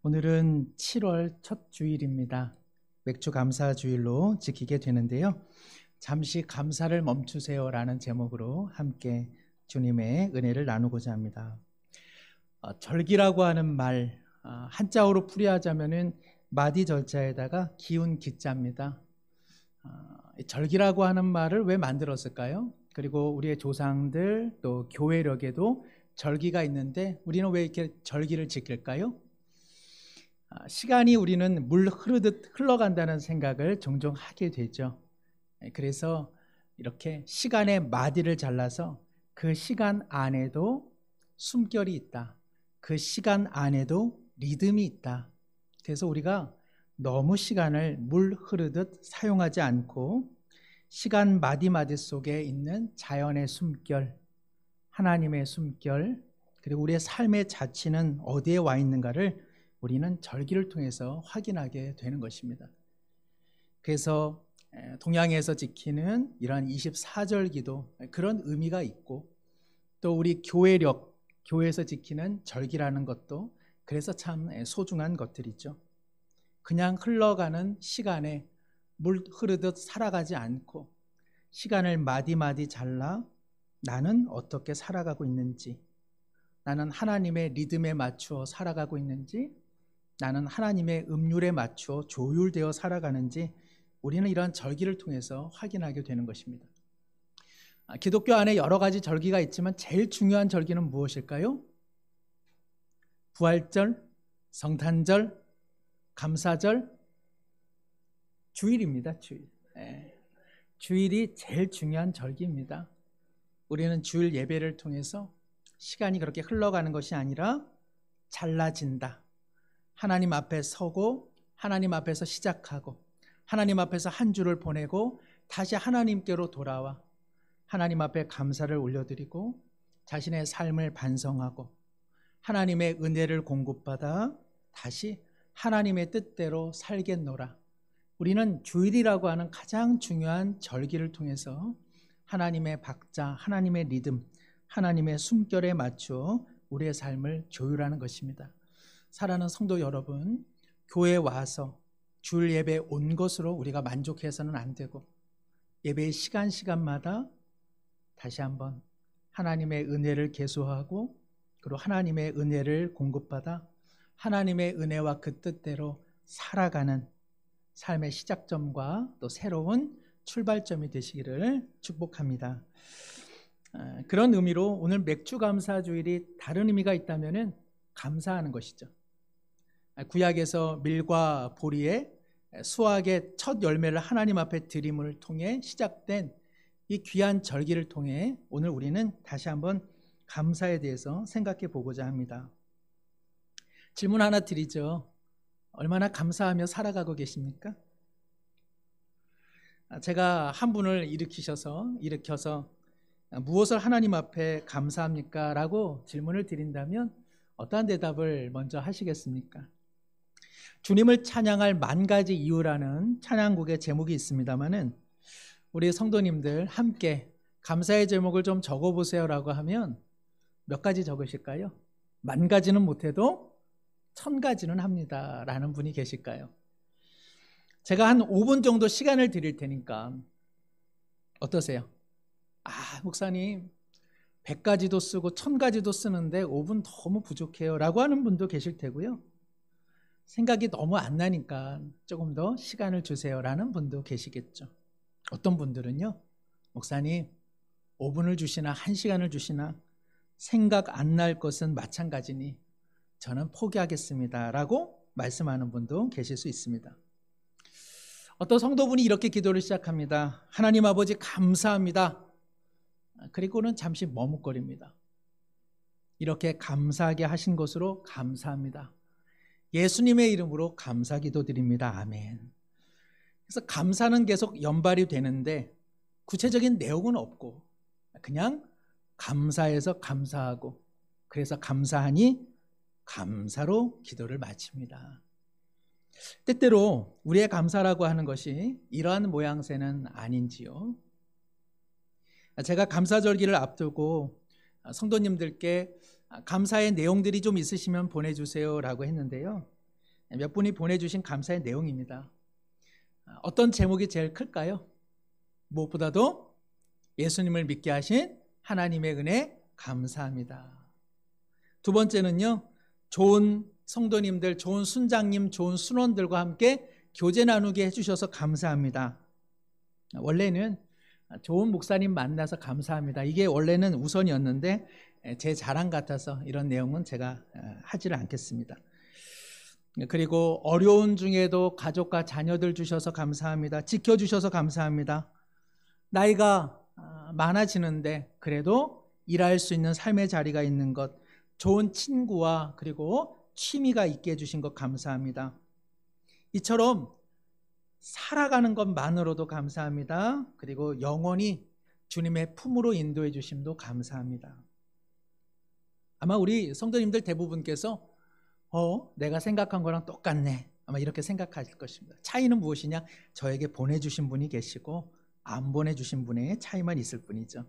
오늘은 7월 첫 주일입니다. 맥주 감사 주일로 지키게 되는데요. 잠시 감사를 멈추세요라는 제목으로 함께 주님의 은혜를 나누고자 합니다. 절기라고 하는 말, 한자어로 풀이하자면은 마디 절자에다가 기운 기자입니다. 절기라고 하는 말을 왜 만들었을까요? 그리고 우리의 조상들 또 교회력에도 절기가 있는데 우리는 왜 이렇게 절기를 지킬까요? 시간이 우리는 물 흐르듯 흘러간다는 생각을 종종 하게 되죠. 그래서 이렇게 시간의 마디를 잘라서 그 시간 안에도 숨결이 있다. 그 시간 안에도 리듬이 있다. 그래서 우리가 너무 시간을 물 흐르듯 사용하지 않고 시간 마디마디 속에 있는 자연의 숨결, 하나님의 숨결, 그리고 우리의 삶의 자취는 어디에 와 있는가를 우리는 절기를 통해서 확인하게 되는 것입니다. 그래서 동양에서 지키는 이러한 24절 기도, 그런 의미가 있고, 또 우리 교회력, 교회에서 지키는 절기라는 것도 그래서 참 소중한 것들이죠. 그냥 흘러가는 시간에 물 흐르듯 살아가지 않고 시간을 마디마디 잘라 나는 어떻게 살아가고 있는지, 나는 하나님의 리듬에 맞추어 살아가고 있는지, 나는 하나님의 음률에 맞추어 조율되어 살아가는지 우리는 이러한 절기를 통해서 확인하게 되는 것입니다. 기독교 안에 여러 가지 절기가 있지만 제일 중요한 절기는 무엇일까요? 부활절, 성탄절, 감사절, 주일입니다. 주일. 주일이 제일 중요한 절기입니다. 우리는 주일 예배를 통해서 시간이 그렇게 흘러가는 것이 아니라 잘라진다. 하나님 앞에 서고 하나님 앞에서 시작하고 하나님 앞에서 한 주를 보내고 다시 하나님께로 돌아와 하나님 앞에 감사를 올려드리고 자신의 삶을 반성하고 하나님의 은혜를 공급받아 다시 하나님의 뜻대로 살겠노라. 우리는 주일이라고 하는 가장 중요한 절기를 통해서 하나님의 박자, 하나님의 리듬, 하나님의 숨결에 맞추어 우리의 삶을 조율하는 것입니다. 사랑하는 성도 여러분, 교회에 와서 주일 예배에 온 것으로 우리가 만족해서는 안 되고 예배의 시간마다 다시 한번 하나님의 은혜를 계수하고 그리고 하나님의 은혜를 공급받아 하나님의 은혜와 그 뜻대로 살아가는 삶의 시작점과 또 새로운 출발점이 되시기를 축복합니다. 그런 의미로 오늘 맥주 감사 주일이 다른 의미가 있다면은 감사하는 것이죠. 구약에서 밀과 보리의 수확의 첫 열매를 하나님 앞에 드림을 통해 시작된 이 귀한 절기를 통해 오늘 우리는 다시 한번 감사에 대해서 생각해 보고자 합니다. 질문 하나 드리죠. 얼마나 감사하며 살아가고 계십니까? 제가 한 분을 일으켜서 무엇을 하나님 앞에 감사합니까? 라고 질문을 드린다면 어떠한 대답을 먼저 하시겠습니까? 주님을 찬양할 만 가지 이유라는 찬양곡의 제목이 있습니다만은 우리 성도님들 함께 감사의 제목을 좀 적어보세요라고 하면 몇 가지 적으실까요? 만 가지는 못해도 1000가지는 합니다 라는 분이 계실까요? 제가 한 5분 정도 시간을 드릴 테니까 어떠세요? 목사님 100가지도 쓰고 1000가지도 쓰는데 5분 너무 부족해요 라고 하는 분도 계실 테고요. 생각이 너무 안 나니까 조금 더 시간을 주세요 라는 분도 계시겠죠. 어떤 분들은요, 목사님 5분을 주시나 1시간을 주시나 생각 안 날 것은 마찬가지니 저는 포기하겠습니다 라고 말씀하는 분도 계실 수 있습니다. 어떤 성도분이 이렇게 기도를 시작합니다. 하나님 아버지 감사합니다. 그리고는 잠시 머뭇거립니다. 이렇게 감사하게 하신 것으로 감사합니다. 예수님의 이름으로 감사 기도드립니다. 아멘. 그래서 감사는 계속 연발이 되는데 구체적인 내용은 없고 그냥 감사해서 감사하고 그래서 감사하니 감사로 기도를 마칩니다. 때때로 우리의 감사라고 하는 것이 이러한 모양새는 아닌지요. 제가 감사절기를 앞두고 성도님들께 감사의 내용들이 좀 있으시면 보내주세요 라고 했는데요. 몇 분이 보내주신 감사의 내용입니다. 어떤 제목이 제일 클까요? 무엇보다도 예수님을 믿게 하신 하나님의 은혜 감사합니다. 두 번째는요, 좋은 성도님들, 좋은 순장님, 좋은 순원들과 함께 교제 나누게 해주셔서 감사합니다. 원래는 좋은 목사님 만나서 감사합니다. 이게 원래는 우선이었는데 제 자랑 같아서 이런 내용은 제가 하지를 않겠습니다. 그리고 어려운 중에도 가족과 자녀들 주셔서 감사합니다. 지켜주셔서 감사합니다. 나이가 많아지는데 그래도 일할 수 있는 삶의 자리가 있는 것, 좋은 친구와 그리고 취미가 있게 해주신 것 감사합니다. 이처럼 살아가는 것만으로도 감사합니다. 그리고 영원히 주님의 품으로 인도해 주심도 감사합니다. 아마 우리 성도님들 대부분께서 내가 생각한 거랑 똑같네, 아마 이렇게 생각하실 것입니다. 차이는 무엇이냐? 저에게 보내주신 분이 계시고 안 보내주신 분의 차이만 있을 뿐이죠.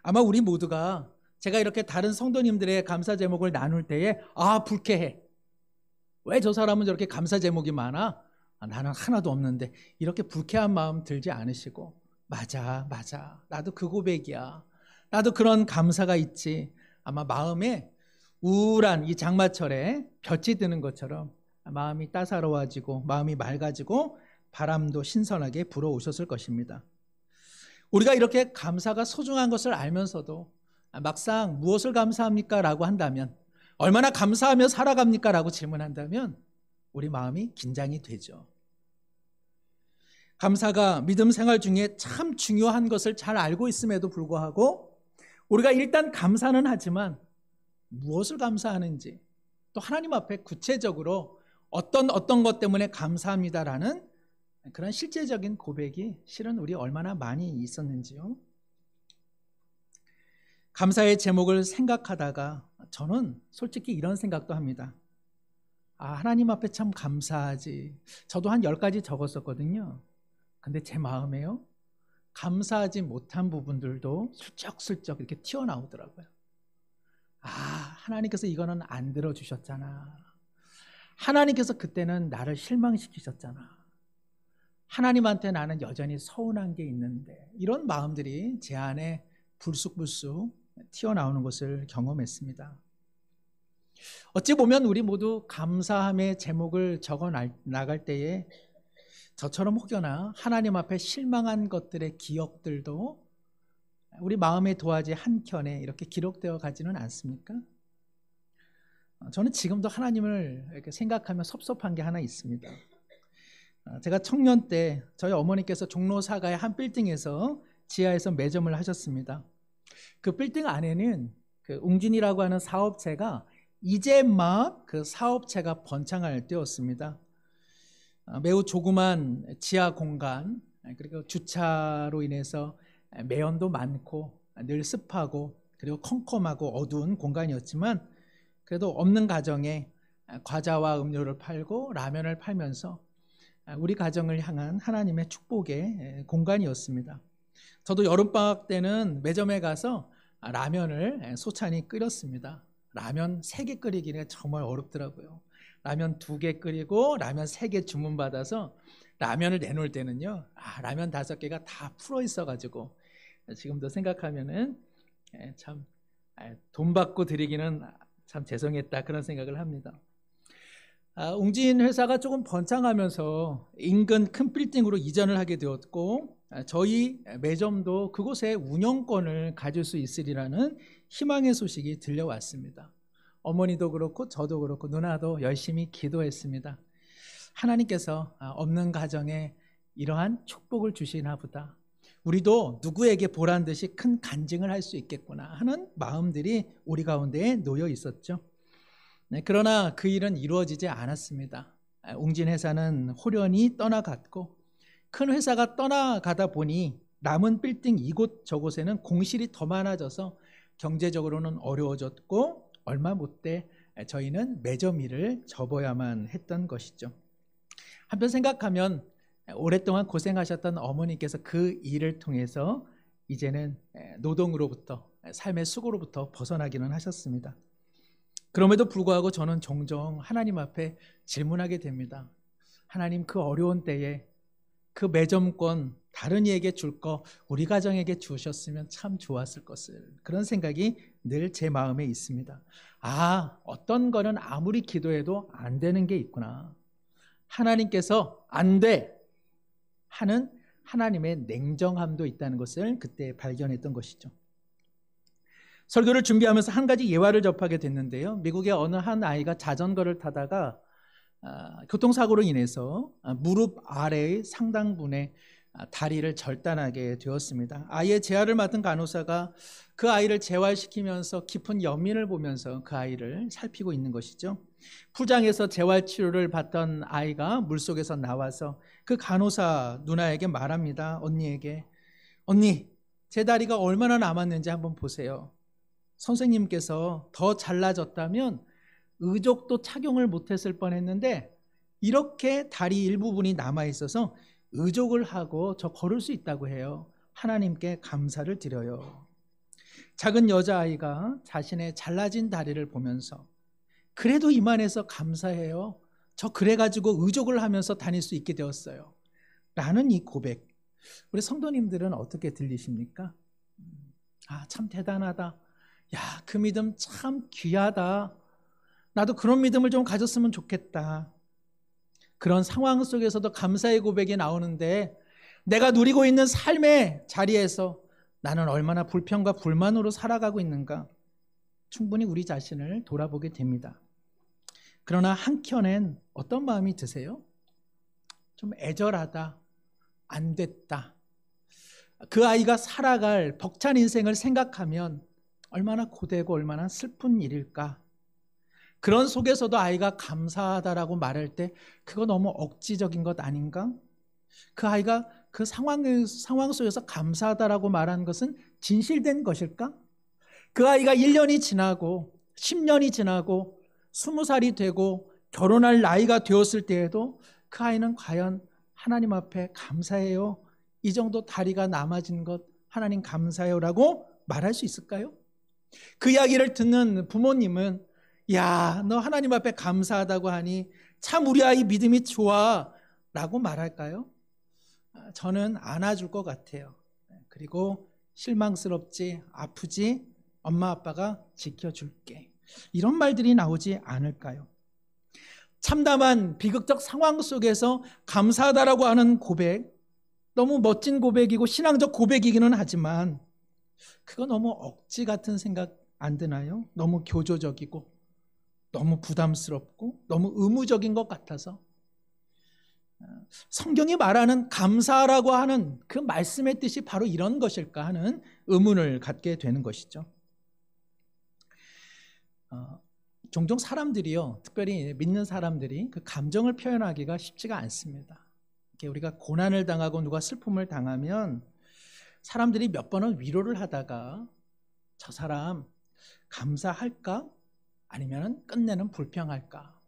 아마 우리 모두가 제가 이렇게 다른 성도님들의 감사 제목을 나눌 때에 불쾌해, 왜 저 사람은 저렇게 감사 제목이 많아? 나는 하나도 없는데, 이렇게 불쾌한 마음 들지 않으시고 맞아 나도 그 고백이야, 나도 그런 감사가 있지, 아마 마음에 우울한 이 장마철에 볕이 드는 것처럼 마음이 따사로워지고 마음이 맑아지고 바람도 신선하게 불어오셨을 것입니다. 우리가 이렇게 감사가 소중한 것을 알면서도 막상 무엇을 감사합니까? 라고 한다면, 얼마나 감사하며 살아갑니까? 라고 질문한다면 우리 마음이 긴장이 되죠. 감사가 믿음 생활 중에 참 중요한 것을 잘 알고 있음에도 불구하고 우리가 일단 감사는 하지만 무엇을 감사하는지, 또 하나님 앞에 구체적으로 어떤 것 때문에 감사합니다라는 그런 실제적인 고백이 실은 우리 얼마나 많이 있었는지요. 감사의 제목을 생각하다가 저는 솔직히 이런 생각도 합니다. 하나님 앞에 참 감사하지. 저도 한 10가지 적었었거든요. 근데 제 마음에요, 감사하지 못한 부분들도 슬쩍슬쩍 이렇게 튀어나오더라고요. 하나님께서 이거는 안 들어주셨잖아. 하나님께서 그때는 나를 실망시키셨잖아. 하나님한테 나는 여전히 서운한 게 있는데, 이런 마음들이 제 안에 불쑥불쑥 튀어나오는 것을 경험했습니다. 어찌 보면 우리 모두 감사함의 제목을 적어 나갈 때에 저처럼 혹여나 하나님 앞에 실망한 것들의 기억들도 우리 마음의 도화지 한켠에 이렇게 기록되어 가지는 않습니까? 저는 지금도 하나님을 이렇게 생각하며 섭섭한 게 하나 있습니다. 제가 청년 때 저희 어머니께서 종로 사가의 한 빌딩에서 지하에서 매점을 하셨습니다. 그 빌딩 안에는 그 웅진이라고 하는 사업체가 이제 막 그 사업체가 번창할 때였습니다. 매우 조그만 지하 공간, 그리고 주차로 인해서 매연도 많고 늘 습하고 그리고 컴컴하고 어두운 공간이었지만, 그래도 없는 가정에 과자와 음료를 팔고 라면을 팔면서 우리 가정을 향한 하나님의 축복의 공간이었습니다. 저도 여름방학 때는 매점에 가서 라면을 소찬히 끓였습니다. 라면 3개 끓이기는 정말 어렵더라고요. 라면 2개 끓이고 라면 3개 주문받아서 라면을 내놓을 때는요, 라면 5개가 다 풀어 있어가지고 지금도 생각하면은 참 돈 받고 드리기는 참 죄송했다, 그런 생각을 합니다. 웅진 회사가 조금 번창하면서 인근 큰 빌딩으로 이전을 하게 되었고, 저희 매점도 그곳에 운영권을 가질 수 있으리라는 희망의 소식이 들려왔습니다. 어머니도 그렇고 저도 그렇고 누나도 열심히 기도했습니다. 하나님께서 없는 가정에 이러한 축복을 주시나 보다, 우리도 누구에게 보란 듯이 큰 간증을 할 수 있겠구나 하는 마음들이 우리 가운데에 놓여 있었죠. 그러나 그 일은 이루어지지 않았습니다. 웅진 회사는 홀연히 떠나갔고, 큰 회사가 떠나가다 보니 남은 빌딩 이곳 저곳에는 공실이 더 많아져서 경제적으로는 어려워졌고, 얼마 못돼 저희는 매점 일을 접어야만 했던 것이죠. 한편 생각하면 오랫동안 고생하셨던 어머니께서 그 일을 통해서 이제는 노동으로부터, 삶의 수고로부터 벗어나기는 하셨습니다. 그럼에도 불구하고 저는 종종 하나님 앞에 질문하게 됩니다. 하나님, 그 어려운 때에 그 매점권 다른 이에게 줄 거 우리 가정에게 주셨으면 참 좋았을 것을, 그런 생각이 늘 제 마음에 있습니다. 어떤 거는 아무리 기도해도 안 되는 게 있구나. 하나님께서 안 돼 하는 하나님의 냉정함도 있다는 것을 그때 발견했던 것이죠. 설교를 준비하면서 한 가지 예화를 접하게 됐는데요. 미국의 어느 한 아이가 자전거를 타다가 교통사고로 인해서 무릎 아래의 상당분의 다리를 절단하게 되었습니다. 아이의 재활을 맡은 간호사가 그 아이를 재활시키면서 깊은 연민을 보면서 그 아이를 살피고 있는 것이죠. 풀장에서 재활치료를 받던 아이가 물속에서 나와서 그 간호사 누나에게 말합니다. 언니에게, 언니, 제 다리가 얼마나 남았는지 한번 보세요. 선생님께서 더 잘라졌다면 의족도 착용을 못했을 뻔했는데 이렇게 다리 일부분이 남아있어서 의족을 하고 저 걸을 수 있다고 해요. 하나님께 감사를 드려요. 작은 여자아이가 자신의 잘라진 다리를 보면서 그래도 이만해서 감사해요. 저 그래가지고 의족을 하면서 다닐 수 있게 되었어요. 라는 이 고백, 우리 성도님들은 어떻게 들리십니까? 참 대단하다. 야, 그 믿음 참 귀하다. 나도 그런 믿음을 좀 가졌으면 좋겠다. 그런 상황 속에서도 감사의 고백이 나오는데 내가 누리고 있는 삶의 자리에서 나는 얼마나 불평과 불만으로 살아가고 있는가, 충분히 우리 자신을 돌아보게 됩니다. 그러나 한켠엔 어떤 마음이 드세요? 좀 애절하다, 안 됐다. 그 아이가 살아갈 벅찬 인생을 생각하면 얼마나 고되고 얼마나 슬픈 일일까. 그런 속에서도 아이가 감사하다라고 말할 때 그거 너무 억지적인 것 아닌가? 그 아이가 그 상황 속에서 감사하다라고 말하는 것은 진실된 것일까? 그 아이가 1년이 지나고 10년이 지나고 20살이 되고 결혼할 나이가 되었을 때에도 그 아이는 과연 하나님 앞에 감사해요, 이 정도 다리가 남아진 것 하나님 감사해요라고 말할 수 있을까요? 그 이야기를 듣는 부모님은 야, 너 하나님 앞에 감사하다고 하니 참 우리 아이 믿음이 좋아 라고 말할까요? 저는 안아줄 것 같아요. 그리고 실망스럽지, 아프지, 엄마 아빠가 지켜줄게, 이런 말들이 나오지 않을까요? 참담한 비극적 상황 속에서 감사하다라고 하는 고백, 너무 멋진 고백이고 신앙적 고백이기는 하지만 그거 너무 억지 같은 생각 안 드나요? 너무 교조적이고 너무 부담스럽고 너무 의무적인 것 같아서. 성경이 말하는 감사라고 하는 그 말씀의 뜻이 바로 이런 것일까 하는 의문을 갖게 되는 것이죠. 종종 사람들이요, 특별히 믿는 사람들이 그 감정을 표현하기가 쉽지가 않습니다. 우리가 고난을 당하고 누가 슬픔을 당하면 사람들이 몇 번은 위로를 하다가 저 사람 감사할까? 아니면 끝내는 불평할까?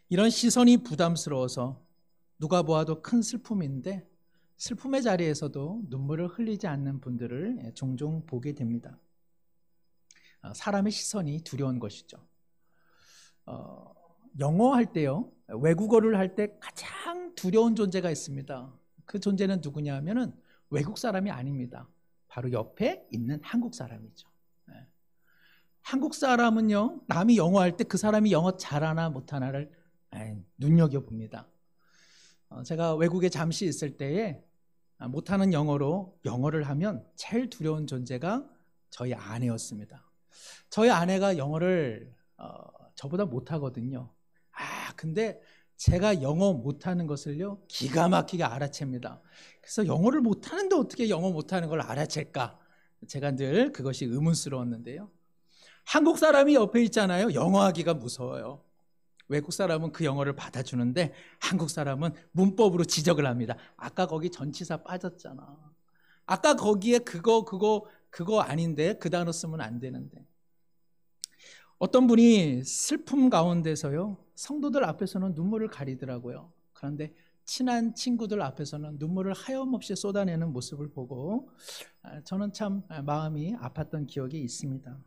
이런 시선이 부담스러워서 누가 보아도 큰 슬픔인데 슬픔의 자리에서도 눈물을 흘리지 않는 분들을 종종 보게 됩니다. 사람의 시선이 두려운 것이죠. 영어 할 때요, 외국어를 할 때 가장 두려운 존재가 있습니다. 그 존재는 누구냐 하면은 외국 사람이 아닙니다. 바로 옆에 있는 한국 사람이죠. 한국 사람은요, 남이 영어 할 때 그 사람이 영어 잘하나 못하나를 눈여겨봅니다. 제가 외국에 잠시 있을 때에 못하는 영어를 하면 제일 두려운 존재가 저희 아내였습니다. 저희 아내가 영어를 저보다 못하거든요. 근데 제가 영어 못하는 것을요, 기가 막히게 알아챕니다. 그래서 영어를 못하는데 어떻게 영어 못하는 걸 알아챌까? 제가 늘 그것이 의문스러웠는데요. 한국 사람이 옆에 있잖아요. 영어하기가 무서워요. 외국 사람은 그 영어를 받아주는데 한국 사람은 문법으로 지적을 합니다. 아까 거기 전치사 빠졌잖아. 아까 거기에 그거 아닌데, 그 단어 쓰면 안 되는데. 어떤 분이 슬픔 가운데서요, 성도들 앞에서는 눈물을 가리더라고요. 그런데 친한 친구들 앞에서는 눈물을 하염없이 쏟아내는 모습을 보고 저는 참 마음이 아팠던 기억이 있습니다.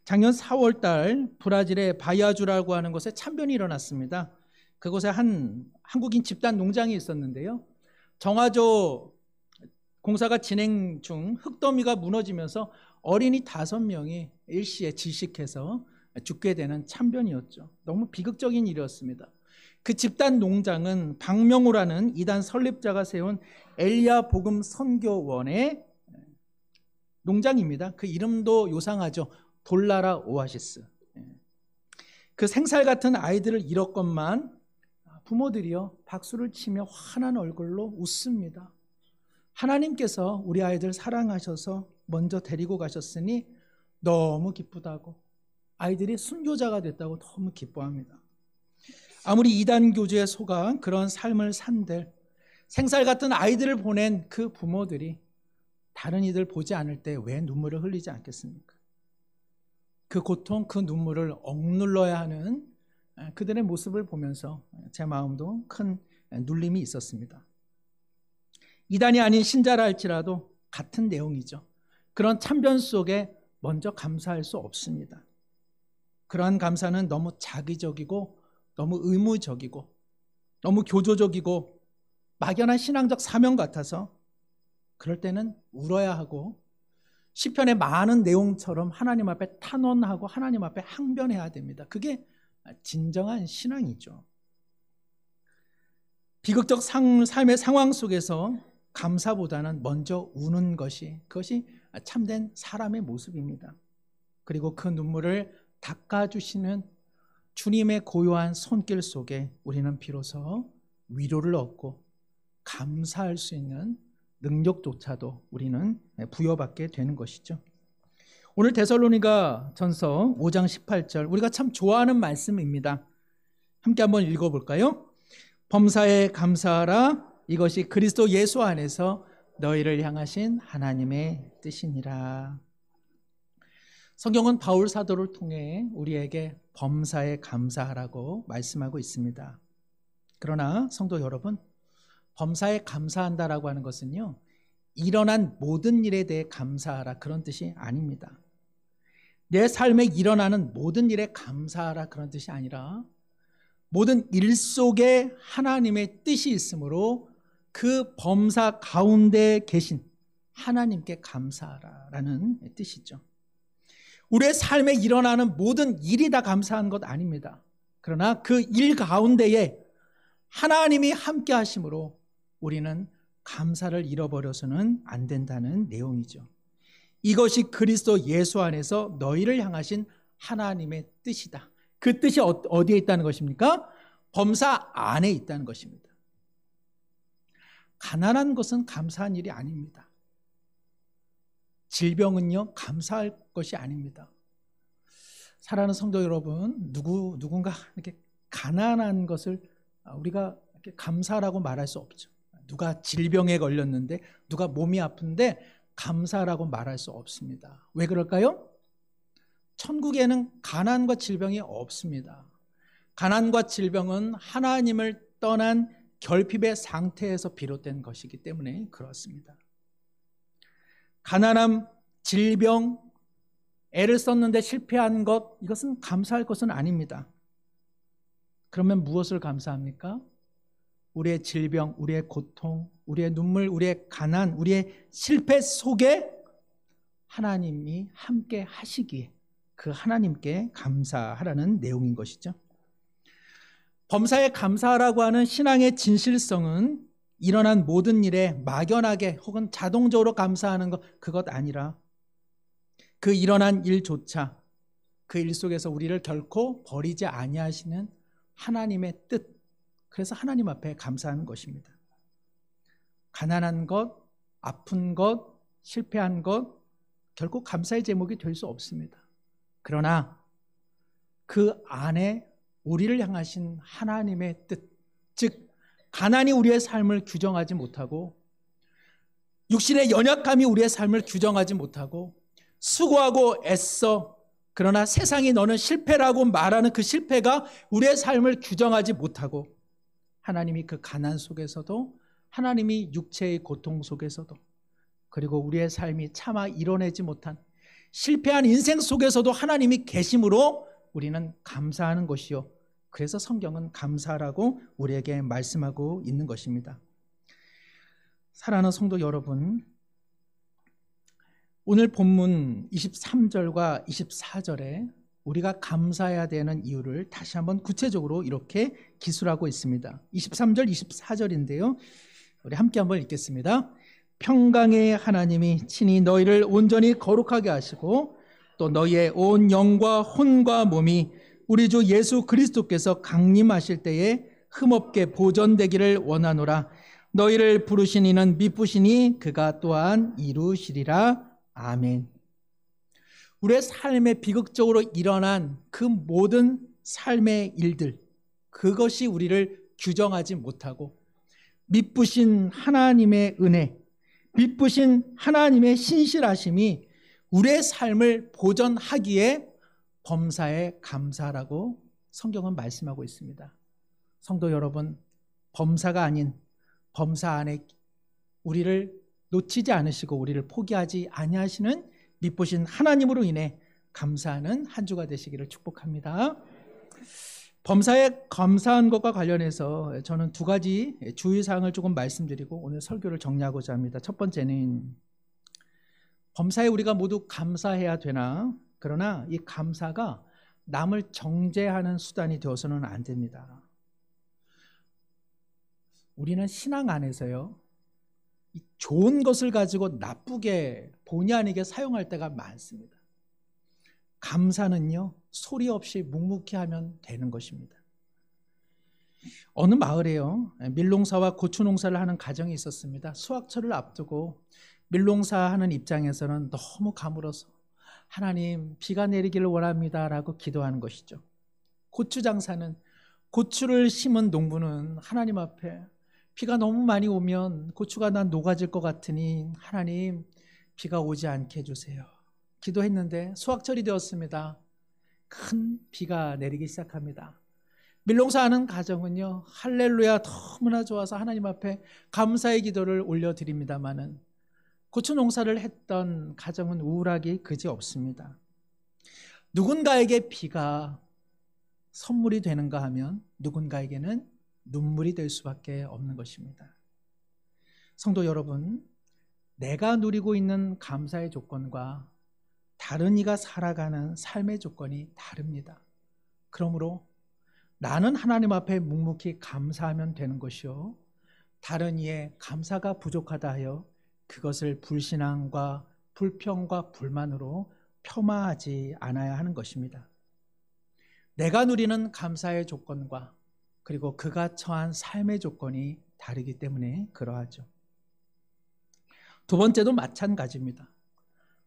작년 4월 달 브라질의 바이아주라고 하는 곳에 참변이 일어났습니다. 그곳에 한 한국인 집단 농장이 있었는데요. 정화조 공사가 진행 중 흙더미가 무너지면서 어린이 5명이 일시에 질식해서 죽게 되는 참변이었죠. 너무 비극적인 일이었습니다. 그 집단 농장은 박명호라는 이단 설립자가 세운 엘리야 복음 선교원의 농장입니다. 그 이름도 요상하죠. 돌나라 오아시스. 그 생살 같은 아이들을 잃었건만 부모들이요 박수를 치며 환한 얼굴로 웃습니다. 하나님께서 우리 아이들 사랑하셔서 먼저 데리고 가셨으니 너무 기쁘다고, 아이들이 순교자가 됐다고 너무 기뻐합니다. 아무리 이단 교주에 속아 그런 삶을 산들 생살 같은 아이들을 보낸 그 부모들이 다른 이들 보지 않을 때 왜 눈물을 흘리지 않겠습니까? 그 고통, 그 눈물을 억눌러야 하는 그들의 모습을 보면서 제 마음도 큰 눌림이 있었습니다. 이단이 아닌 신자라 할지라도 같은 내용이죠. 그런 참변 속에 먼저 감사할 수 없습니다. 그러한 감사는 너무 자기적이고 너무 의무적이고 너무 교조적이고 막연한 신앙적 사명 같아서 그럴 때는 울어야 하고 시편의 많은 내용처럼 하나님 앞에 탄원하고 하나님 앞에 항변해야 됩니다. 그게 진정한 신앙이죠. 비극적 삶의 상황 속에서 감사보다는 먼저 우는 그것이 참된 사람의 모습입니다. 그리고 그 눈물을 닦아주시는 주님의 고요한 손길 속에 우리는 비로소 위로를 얻고 감사할 수 있는 능력조차도 우리는 부여받게 되는 것이죠. 오늘 데살로니가 전서 5장 18절, 우리가 참 좋아하는 말씀입니다. 함께 한번 읽어볼까요? 범사에 감사하라. 이것이 그리스도 예수 안에서 너희를 향하신 하나님의 뜻이니라. 성경은 바울 사도를 통해 우리에게 범사에 감사하라고 말씀하고 있습니다. 그러나 성도 여러분, 범사에 감사한다라고 하는 것은요, 일어난 모든 일에 대해 감사하라 그런 뜻이 아닙니다. 내 삶에 일어나는 모든 일에 감사하라 그런 뜻이 아니라 모든 일 속에 하나님의 뜻이 있으므로 그 범사 가운데 계신 하나님께 감사하라라는 뜻이죠. 우리의 삶에 일어나는 모든 일이 다 감사한 것 아닙니다. 그러나 그 일 가운데에 하나님이 함께 하심으로 우리는 감사를 잃어버려서는 안 된다는 내용이죠. 이것이 그리스도 예수 안에서 너희를 향하신 하나님의 뜻이다. 그 뜻이 어디에 있다는 것입니까? 범사 안에 있다는 것입니다. 가난한 것은 감사한 일이 아닙니다. 질병은요, 감사할 것이 아닙니다. 사랑하는 성도 여러분, 누군가 이렇게 가난한 것을 우리가 이렇게 감사라고 말할 수 없죠. 누가 질병에 걸렸는데, 누가 몸이 아픈데 감사라고 말할 수 없습니다. 왜 그럴까요? 천국에는 가난과 질병이 없습니다. 가난과 질병은 하나님을 떠난 결핍의 상태에서 비롯된 것이기 때문에 그렇습니다. 가난함, 질병, 애를 썼는데 실패한 것, 이것은 감사할 것은 아닙니다. 그러면 무엇을 감사합니까? 우리의 질병, 우리의 고통, 우리의 눈물, 우리의 가난, 우리의 실패 속에 하나님이 함께 하시기에 그 하나님께 감사하라는 내용인 것이죠. 범사에 감사하라고 하는 신앙의 진실성은 일어난 모든 일에 막연하게 혹은 자동적으로 감사하는 그것 아니라 그 일어난 일조차 그 일 속에서 우리를 결코 버리지 아니하시는 하나님의 뜻, 그래서 하나님 앞에 감사하는 것입니다. 가난한 것, 아픈 것, 실패한 것 결코 감사의 제목이 될 수 없습니다. 그러나 그 안에 우리를 향하신 하나님의 뜻, 즉 가난이 우리의 삶을 규정하지 못하고 육신의 연약함이 우리의 삶을 규정하지 못하고 수고하고 애써 그러나 세상이 너는 실패라고 말하는 그 실패가 우리의 삶을 규정하지 못하고 하나님이 그 가난 속에서도 하나님이 육체의 고통 속에서도 그리고 우리의 삶이 차마 이뤄내지 못한 실패한 인생 속에서도 하나님이 계심으로 우리는 감사하는 것이요. 그래서 성경은 감사라고 우리에게 말씀하고 있는 것입니다. 사랑하는 성도 여러분, 오늘 본문 23절과 24절에 우리가 감사해야 되는 이유를 다시 한번 구체적으로 이렇게 기술하고 있습니다. 23절, 24절인데요. 우리 함께 한번 읽겠습니다. 평강의 하나님이 친히 너희를 온전히 거룩하게 하시고 또 너희의 온 영과 혼과 몸이 우리 주 예수 그리스도께서 강림하실 때에 흠없게 보존되기를 원하노라. 너희를 부르신 이는 미쁘시니 그가 또한 이루시리라. 아멘. 우리의 삶에 비극적으로 일어난 그 모든 삶의 일들, 그것이 우리를 규정하지 못하고 미쁘신 하나님의 은혜, 미쁘신 하나님의 신실하심이 우리의 삶을 보존하기에 범사에 감사라고 성경은 말씀하고 있습니다. 성도 여러분, 범사가 아닌 범사 안에 우리를 놓치지 않으시고 우리를 포기하지 아니하시는 미쁘신 하나님으로 인해 감사하는 한 주가 되시기를 축복합니다. 범사에 감사한 것과 관련해서 저는 두 가지 주의사항을 조금 말씀드리고 오늘 설교를 정리하고자 합니다. 첫 번째는 범사에 우리가 모두 감사해야 되나? 그러나 이 감사가 남을 정죄하는 수단이 되어서는 안 됩니다. 우리는 신앙 안에서요, 이 좋은 것을 가지고 나쁘게 본의 아니게 사용할 때가 많습니다. 감사는요, 소리 없이 묵묵히 하면 되는 것입니다. 어느 마을에요, 밀농사와 고추 농사를 하는 가정이 있었습니다. 수확철을 앞두고 밀농사하는 입장에서는 너무 가물어서 하나님 비가 내리기를 원합니다라고 기도하는 것이죠. 고추 장사는, 고추를 심은 농부는 하나님 앞에 비가 너무 많이 오면 고추가 난 녹아질 것 같으니 하나님 비가 오지 않게 해주세요. 기도했는데 수확철이 되었습니다. 큰 비가 내리기 시작합니다. 밀농사하는 가정은요, 할렐루야 너무나 좋아서 하나님 앞에 감사의 기도를 올려드립니다마는 고추 농사를 했던 가정은 우울하기 그지없습니다. 누군가에게 비가 선물이 되는가 하면 누군가에게는 눈물이 될 수밖에 없는 것입니다. 성도 여러분, 내가 누리고 있는 감사의 조건과 다른 이가 살아가는 삶의 조건이 다릅니다. 그러므로 나는 하나님 앞에 묵묵히 감사하면 되는 것이요, 다른 이의 감사가 부족하다 하여 그것을 불신앙과 불평과 불만으로 폄하하지 않아야 하는 것입니다. 내가 누리는 감사의 조건과 그리고 그가 처한 삶의 조건이 다르기 때문에 그러하죠. 두 번째도 마찬가지입니다.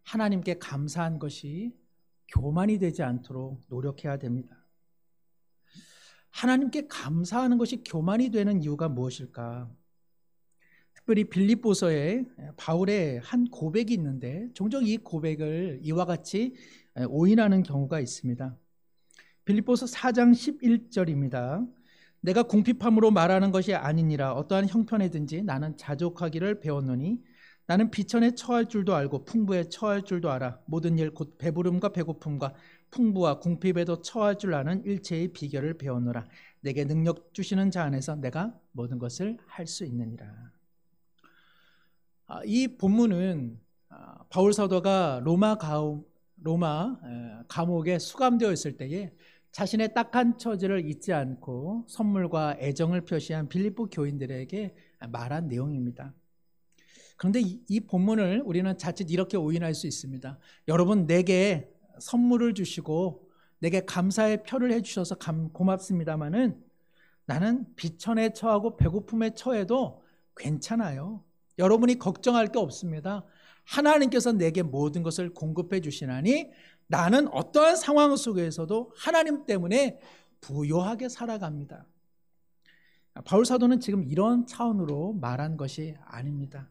하나님께 감사한 것이 교만이 되지 않도록 노력해야 됩니다. 하나님께 감사하는 것이 교만이 되는 이유가 무엇일까? 특별히 빌립보서에 바울의 한 고백이 있는데 종종 이 고백을 이와 같이 오인하는 경우가 있습니다. 빌립보서 4장 11절입니다. 내가 궁핍함으로 말하는 것이 아니니라. 어떠한 형편에든지 나는 자족하기를 배웠노니 나는 비천에 처할 줄도 알고 풍부에 처할 줄도 알아. 모든 일 곧 배부름과 배고픔과 풍부와 궁핍에도 처할 줄 아는 일체의 비결을 배웠노라. 내게 능력 주시는 자 안에서 내가 모든 것을 할 수 있느니라. 이 본문은 바울 사도가 로마 감옥에 수감되어 있을 때에 자신의 딱한 처지를 잊지 않고 선물과 애정을 표시한 빌립보 교인들에게 말한 내용입니다. 그런데 이 본문을 우리는 자칫 이렇게 오인할 수 있습니다. 여러분, 내게 선물을 주시고 내게 감사의 표를 해주셔서 고맙습니다마는 나는 비천에 처하고 배고픔에 처해도 괜찮아요. 여러분이 걱정할 게 없습니다. 하나님께서 내게 모든 것을 공급해 주시나니 나는 어떠한 상황 속에서도 하나님 때문에 부요하게 살아갑니다. 바울 사도는 지금 이런 차원으로 말한 것이 아닙니다.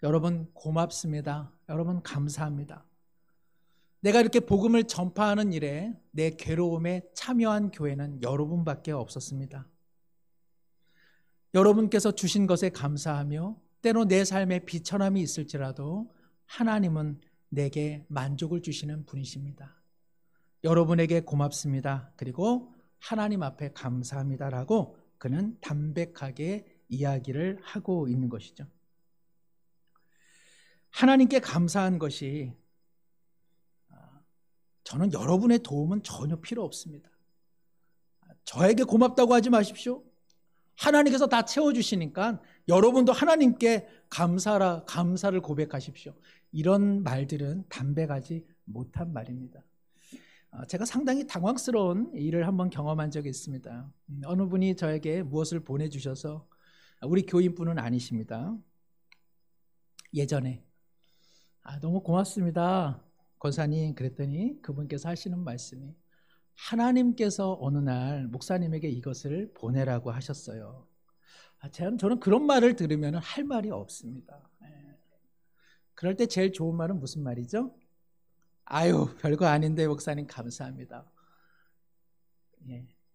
여러분 고맙습니다. 여러분 감사합니다. 내가 이렇게 복음을 전파하는 일에 내 괴로움에 참여한 교회는 여러분밖에 없었습니다. 여러분께서 주신 것에 감사하며 때로 내 삶에 비천함이 있을지라도 하나님은 내게 만족을 주시는 분이십니다. 여러분에게 고맙습니다. 그리고 하나님 앞에 감사합니다라고 그는 담백하게 이야기를 하고 있는 것이죠. 하나님께 감사한 것이 저는 여러분의 도움은 전혀 필요 없습니다. 저에게 고맙다고 하지 마십시오. 하나님께서 다 채워주시니까 여러분도 하나님께 감사를 고백하십시오. 이런 말들은 담백하지 못한 말입니다. 제가 상당히 당황스러운 일을 한번 경험한 적이 있습니다. 어느 분이 저에게 무엇을 보내주셔서, 우리 교인분은 아니십니다. 예전에 너무 고맙습니다 권사님, 그랬더니 그분께서 하시는 말씀이 하나님께서 어느 날 목사님에게 이것을 보내라고 하셨어요. 저는 그런 말을 들으면 할 말이 없습니다. 그럴 때 제일 좋은 말은 무슨 말이죠? 아유, 별거 아닌데 목사님 감사합니다.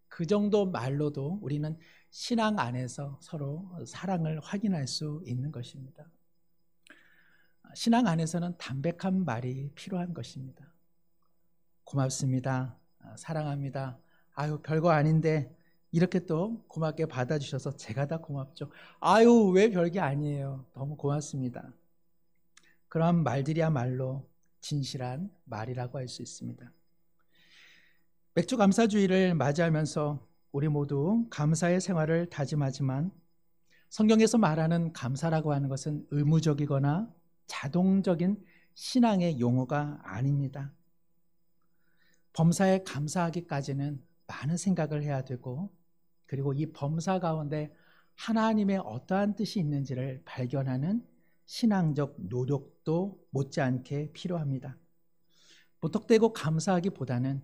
그 정도 말로도 우리는 신앙 안에서 서로 사랑을 확인할 수 있는 것입니다. 신앙 안에서는 담백한 말이 필요한 것입니다. 고맙습니다. 사랑합니다. 아유, 별거 아닌데 이렇게 또 고맙게 받아주셔서 제가 다 고맙죠. 아유, 왜 별게 아니에요. 너무 고맙습니다. 그런 말들이야말로 진실한 말이라고 할 수 있습니다. 맥주 감사주의를 맞이하면서 우리 모두 감사의 생활을 다짐하지만 성경에서 말하는 감사라고 하는 것은 의무적이거나 자동적인 신앙의 용어가 아닙니다. 범사에 감사하기까지는 많은 생각을 해야 되고, 그리고 이 범사 가운데 하나님의 어떠한 뜻이 있는지를 발견하는 신앙적 노력도 못지않게 필요합니다. 무턱대고 감사하기보다는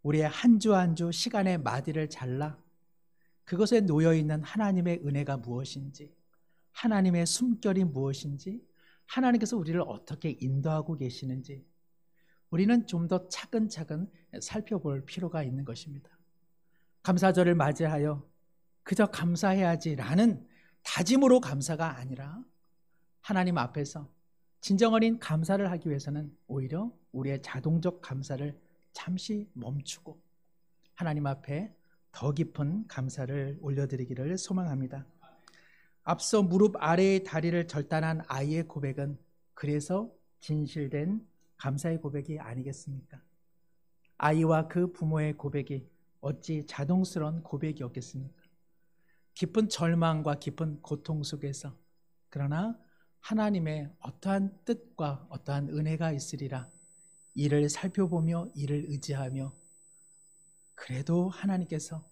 우리의 한 주 한 주 시간의 마디를 잘라 그것에 놓여있는 하나님의 은혜가 무엇인지, 하나님의 숨결이 무엇인지, 하나님께서 우리를 어떻게 인도하고 계시는지 우리는 좀 더 차근차근 살펴볼 필요가 있는 것입니다. 감사절을 맞이하여 그저 감사해야지라는 다짐으로 감사가 아니라 하나님 앞에서 진정 어린 감사를 하기 위해서는 오히려 우리의 자동적 감사를 잠시 멈추고 하나님 앞에 더 깊은 감사를 올려드리기를 소망합니다. 앞서 무릎 아래의 다리를 절단한 아이의 고백은 그래서 진실된 감사의 고백이 아니겠습니까? 아이와 그 부모의 고백이 어찌 자동스러운 고백이었겠습니까? 깊은 절망과 깊은 고통 속에서, 그러나 하나님의 어떠한 뜻과 어떠한 은혜가 있으리라 이를 살펴보며 이를 의지하며 그래도 하나님께서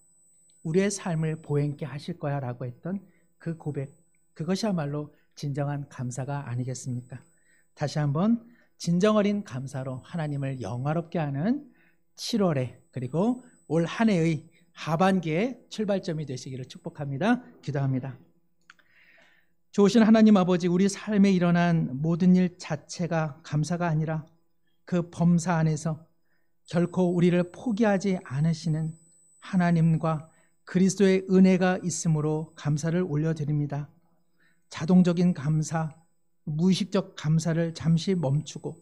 우리의 삶을 보행케 하실 거야 라고 했던 그 고백, 그것이야말로 진정한 감사가 아니겠습니까? 다시 한번 진정 어린 감사로 하나님을 영화롭게 하는 7월에 그리고 올 한 해의 하반기의 출발점이 되시기를 축복합니다. 기도합니다. 좋으신 하나님 아버지, 우리 삶에 일어난 모든 일 자체가 감사가 아니라 그 범사 안에서 결코 우리를 포기하지 않으시는 하나님과 그리스도의 은혜가 있으므로 감사를 올려드립니다. 자동적인 감사, 무의식적 감사를 잠시 멈추고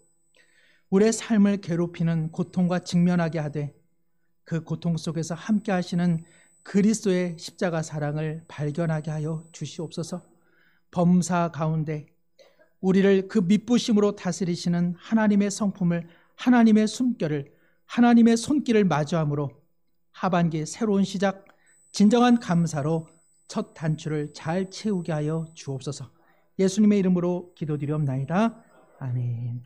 우리의 삶을 괴롭히는 고통과 직면하게 하되 그 고통 속에서 함께 하시는 그리스도의 십자가 사랑을 발견하게 하여 주시옵소서. 범사 가운데 우리를 그 미쁘심으로 다스리시는 하나님의 성품을, 하나님의 숨결을, 하나님의 손길을 마주함으로 하반기 새로운 시작, 진정한 감사로 첫 단추를 잘 채우게 하여 주옵소서. 예수님의 이름으로 기도드리옵나이다. 아멘.